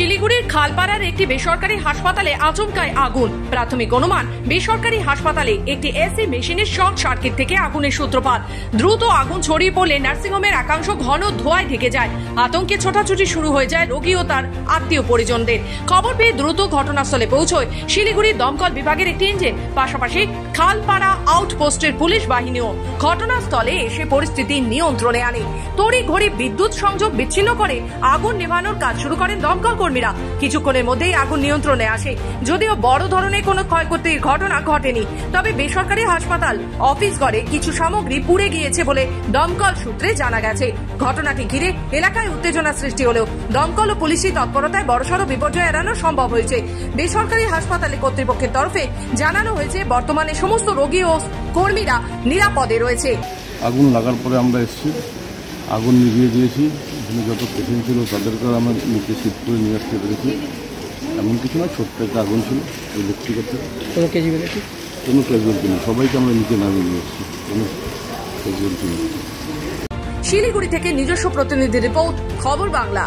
শিলিগুড়ির খালপাড়ার একটি বেসরকারি হাসপাতালে আচমকায় আগুন। প্রাথমিক অনুমান বেসরকারি হাসপাতালে একটি এসি মেশিনের শর্ট সার্কিট থেকে আগুনের সূত্রপাত। দ্রুত আগুন ছড়িয়ে পড়লে নার্সিংহোমের একাংশ ঘন ধোঁয়ায় ঢেকে যায়। আতঙ্কে ছোটাছুটি শুরু হয়ে যায় রোগী ও তার আত্মীয় পরিজনদের। খবর পেয়ে দ্রুত ঘটনাস্থলে পৌঁছয় শিলিগুড়ির দমকল বিভাগের একটি ইঞ্জিন, পাশাপাশি খালপাড়া আউটপোস্টের পুলিশ বাহিনীও ঘটনাস্থলে এসে পরিস্থিতি নিয়ন্ত্রণে আনে। তড়িঘড়ি বিদ্যুৎ সংযোগ বিচ্ছিন্ন করে আগুন নেভানোর কাজ শুরু করেন দমকল কর্মীরা। কিছুক্ষণের মধ্যেই আগুন নিয়ন্ত্রণে আসে। যদিও বড় ধরনের কোনো ক্ষয়ক্ষতির ঘটনা ঘটেনি, তবে বেসরকারি হাসপাতাল অফিস ঘরে কিছু সামগ্রী পুড়ে গিয়েছে বলে দমকল সূত্রে জানা গেছে। ঘটনাটি ঘিরে এলাকায় উত্তেজনা সৃষ্টি হলেও দমকল ও পুলিশি তৎপরতায় বড়সড় বিপর্যয় এড়ানো সম্ভব হয়েছে। বেসরকারি হাসপাতালে কর্তৃপক্ষের তরফে জানানো হয়েছে বর্তমানে সমস্ত রোগী ও কর্মীরা নিরাপদে রয়েছে। আগুন লাগার পরে আমরা এসেছি, আগুন নিভিয়ে দিয়েছি। এখানে যত পেশেন্ট ছিল তাদেরকে আমরা নিচে শিফট করে নিয়ে আসতে পেরেছি। এমন কিছু না, ছোট্ট একটা আগুন ছিল ইলেকট্রিকের। কোনো ক্যাজুয়ালিটি নেই, সবাইকে আমরা নিচে নামিয়ে নিয়ে এসেছি, কোনো ক্যাজুয়ালিটি নেই। শিলিগুড়ি থেকে নিজস্ব প্রতিনিধি রিপোর্ট, খবর বাংলা।